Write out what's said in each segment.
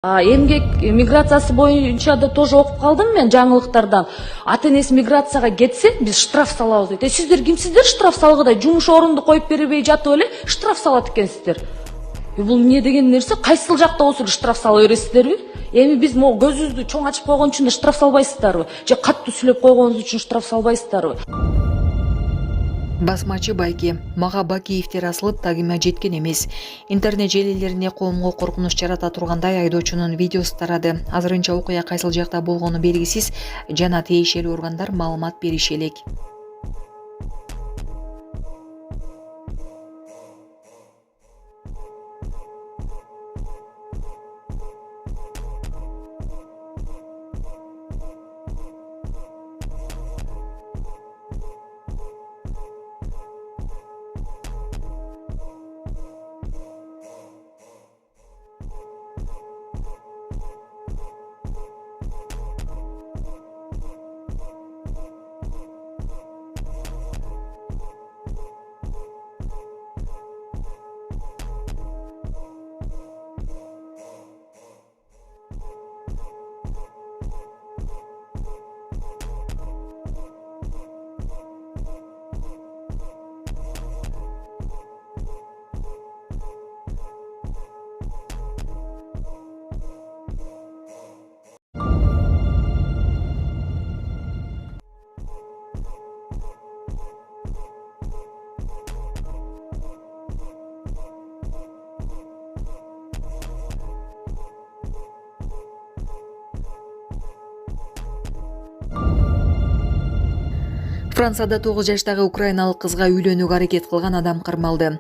Эмгек миграциясы боюнча да тоже окуп калдым мен жаңылыктардан. Ата энеси миграцияга кетсе, биз штраф салабыз дейт. Сиздер кимсиздер штраф салгыдай? Жумуш орунду коюп бербей жатып эле штраф салат экенсиздер. Бул эмне деген нерсе? Кайсыл жакта болсо штраф сала бересиздерби? Эми биз могу көзүбүздү чоң ачып койгон үчүн да штраф салбайсыздарбы? Же каттуу сүйлөп койгонубуз үчүн штраф салбайсыздарбы? Басмачы Байке, мага Бакиевдер асылып тагыма жеткен эмес. Интернет желилерине коомго коркунуч жарата тургандай айдоочунун видеосу тарады. Азырынча окуя кайсыл жакта болгону белгисиз, жана тиешелүү органдар маалымат бериши элек. Францияда 9 жаштагы украиналык кызга үйлөнүүгө аракет кылган адам кармалды.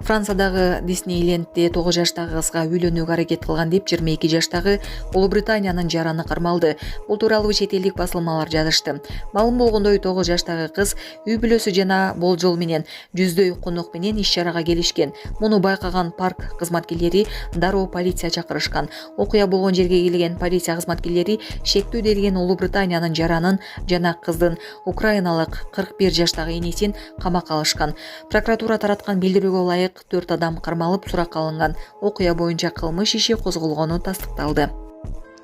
Франциядагы Диснейлендде 9 жаштагы кызга үйлөнүүгө аракет кылган деп 22 жаштагы Улуу Британиянын жараны кармалды. Бул тууралуу чет элдик басылмалар жазышты. Маалым болгондой 9 жаштагы кыз үй бүлөсү жана болжол менен жүздөй конок менен иш-чарага келишкен. Муну байкаган парк кызматкерлери дароо полиция чакырышкан. Окуя болгон жерге келген полиция кызматкерлери шектүү делген Улуу Британиянын жаранын жана кыздын украиналык 41 жаштагы энесин камакка алышкан. Прокуратура тараткан билдирүүгө ылайык 4 адам кармалып суракка алынган. Окуя боюнча кылмыш иши козголгону тастыкталды.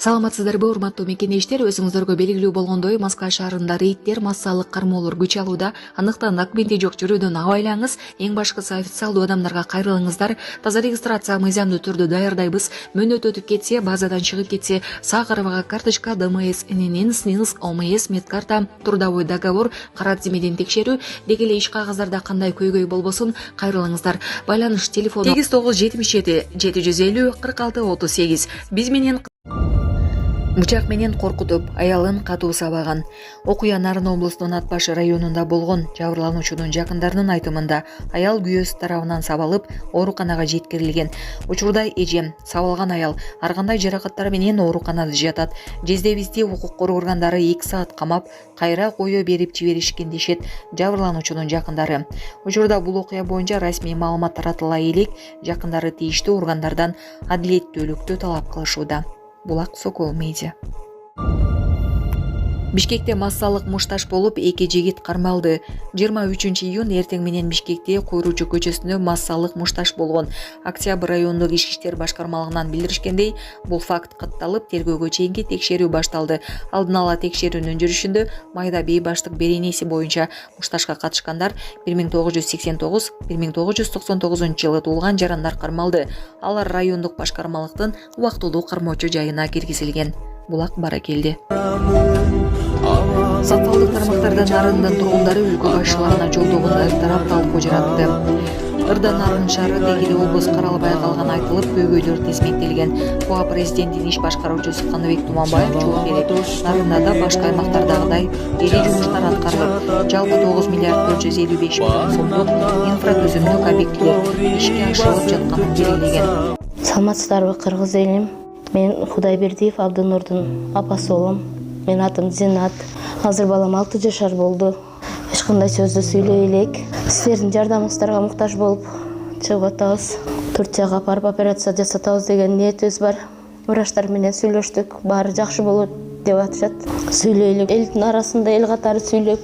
Саламатсыздарбы, урматтуу мекенештер, өзүңүздөргө белгилүү болгондой Москва шаарында рейдтер, массалык кармоолор күч алууда. Андыктан документи жок жүрүүдөн абайлаңыз. Эң башкысы официалдуу адамдарга кайрылыңыздар. Таза регистрация мыйзамдуу түрдө даярдайбыз. Мөөнөт өтүп кетсе, базадан чыгып кетсе, сак арбага карточка, ДМС, ННН, СНИЛС, ОМС, медкарта, трудовой договор, кара тизмеден текшерүү, деги эле иш кагаздарда кандай көйгөй болбосун кайрылыңыздар. Байланыш телефону 8977 750 46 38. Биз менен бычак менен коркутуп, аялын катуу сабаган. Окуя Нарын облусунун Ат Баш районунда болгон. Жабырлануучунун жакындарынын айтымында аял күйөөсү тарабынан сабалып, ооруканага жеткирилген. Учурда эжем, сабалган аял ар кандай жаракаттар менен ооруканада жатат. Жездебизди укук коргоо органдары 2 саат камап, кайра коё берип жиберишкен дешет жабырлануучунун жакындары. Учурда бул окуя боюнча расмий маалымат таратыла элек, жакындары тийиштүү органдардан адилеттүүлүктү талап кылышууда. Булак Сокол Медиа. Бишкекте массалык мушташ болуп, 2 жигит кармалды. 23 июнь эртең менен Бишкекте Койручу көчөсүндө массалык мушташ болгон. Октябрь райондук ички иштер башкармалыгынан билдиришкендей, бул факт катталып, тергөөгө чейинки текшерүү башталды. Алдын ала текшерүүнүн жүрүшүндө майда бей баштык беренеси боюнча мушташка катышкандар 1989-1999 жылы туулган жарандар кармалды. Алар райондук башкармалыктын убактылуу кармоочу жайына киргизилген. Булак Баракелди. Социалдык тармактарда Нарындын тургундары өлкө башчыларына жолдогунда ыктырап талкуу жаратты. Ырда Нарын шаары дегеле облус каралбай калган айтылып, көйгөйлөр тизмектелген. Буга президенттин иш башкаруучусу Каныбек Туманбаев жооп берип, Нарында да башка аймактардагыдай ири жумуштар аткарылып, жалпы 9 миллиард 455 миллион сомдук инфратүзүмдүк объектилер ишке ашырылып жатканын белгилеген. Саламатсыздарбы, кыргыз элим? Мен Кудайбердиев Абдынурдун апасы болом. Мен атым Зинат. Азыр балам 6 жашар болду. Эч кандай сөздү сүйлөй элек. Силердин жардамыңыздарга муктаж болуп чыгып атабыз. Турцияга апарып операция жасатабыз деген ниетибиз бар. Врачтар менен сүйлөштүк. Баары жакшы болот деп атышат. Сүйлөйлүк. Элдин арасында эл катары сүйлөп,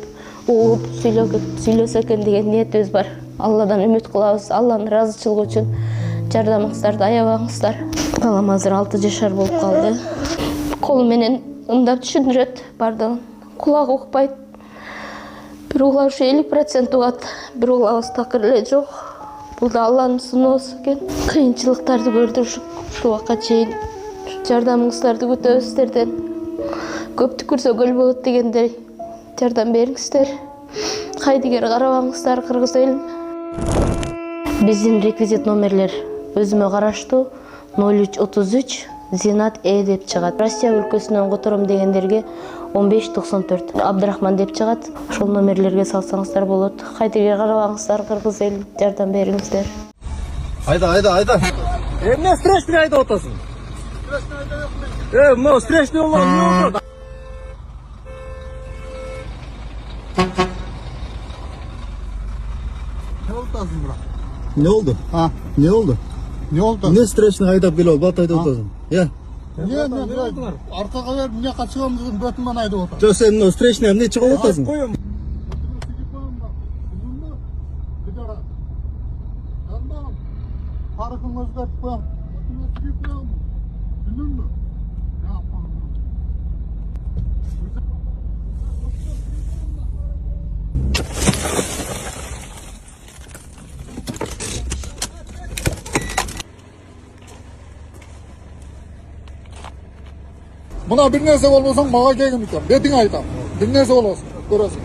угуп сүйлөсө экен деген ниетибиз бар. Алладан үмүт кылабыз. Алланын ыраазычылыгы үчүн жардамыңыздарды аябаңыздар. балам азыр 6 жашар болуп калды. Колу менен ымдап түшүндүрөт бардыгын. Кулагы укпайт. Бир угла ушу 50% угат, бир углабыз такыр эле жок. Бул да Алланын сыноосу экен. Кыйынчылыктарды көрдүк ушул убакка чейин. Жардамыңыздарды күтөбүз сиздерден. Көптү көрсө көл болот дегендей жардам бериңиздер. Кайдыгер карабаңыздар, кыргыз элим. Биздин реквизит номерлер өзүмө караштуу 0333 Зинат деп чыгат. Россия өлкөсүнөн котором дегендерге 1594 Абдрахман деп чыгат. Ошол номерлерге салсаңыздар болот. Кайдыгер карабаңыздар, кыргыз элим, жардам бериңиздер. Айда. Эмне встречный айда отасың? Мына встречный олар не oldu? Ne oltasın bura? Ne oldu? Ha, Ne oldu? ne oldu? Ne streçini ayda böyle bat ayda otasın? Ya. Ne arkaga ver, mine kaçıgamızın götünden ayda otasın. Jo senin o streçini hem ne çıkıp otasın? Koyun. Tarık'ın özgürtüp koyalım. Düşündün mü? Ne yapalım? Buna bir nerse olmasan mağa gelin iken. Betin aytam. Bir nerse olasın. Görasın.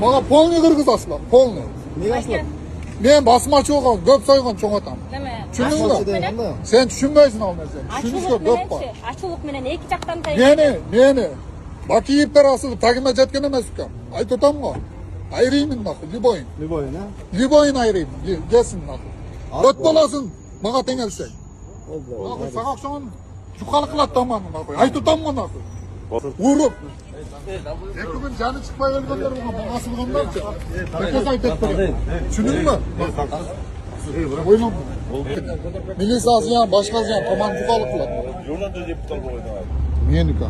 Mağa polni kırgızasılar. Polni. Ne aslan? Men basmaçı olgan, köp soygan çoğ atam. Düşündün mü? Sen düşünmeysin al mesela. Düşünüşke köp var. Açılık menen iki жактан да Neni? Bakiyipler asılı takime jetken emez iken. Ay tutam mı? Ayrıyım nakı, liboyun. Ne boyun ha? Liboyun ayrıyım. Gelsin nakı. Köp bolasın, mağa tengelsek. Allah Nakı, sakak soğan çukalıklat tamanı nakı. Ay tutam mı nakı? Vurup. Ekibin canı çıkmay ölgenler buna basılganlar ki. Tekes ay tekbiri. Düşündün mü? Oynam. Milis azıyan, başkazıyan, taman çukalıklat. Niye nikah?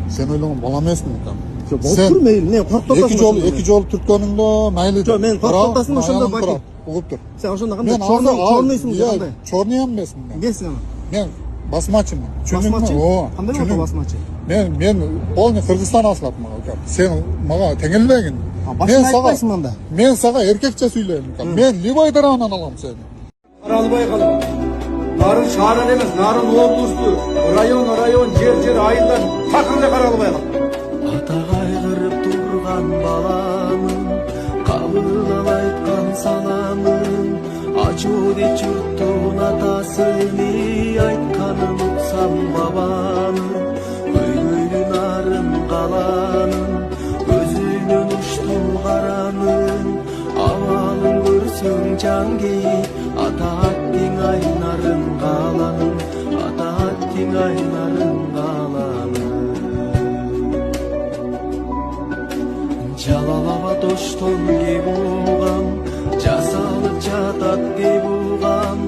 Sen oylamam, balam esmi nikah. Sen ne korktotasın? Iki jol Türkönündə maylı. Jo, men korktotasın ошондо баки. Угуп тур. Sen ошондо кандай чорныйсың кандай? Чорный эмесмин мен. Несиң ана? Мен басмачымын. Басмачы? О, Кандай болду басмачы? Мен полный Кыргызстан асылат мага. Сен мага теңелбегин. Башын айтпайсың анда. Мен сага эркекче сүйлөйм. Мен Ливай тарабынан алам сени. Аралбай калып. Нарын шаарын эмес, нарын облусту, район, жер айылдан такырда каралбай калып. Ата кайгырып турган баламын, кабыл айткан саламын, ачууди журттун атасыны айтканын утсам бабанын, көйгөйлү нарын каланын, көзүнөн уштум каранын, абалын көрсөң жан кейип, ата аттиң айнарын каланын, ата аттиң айнарын каланын. Жалалаба тоштон кеп улган, жасалып жатат деп улган,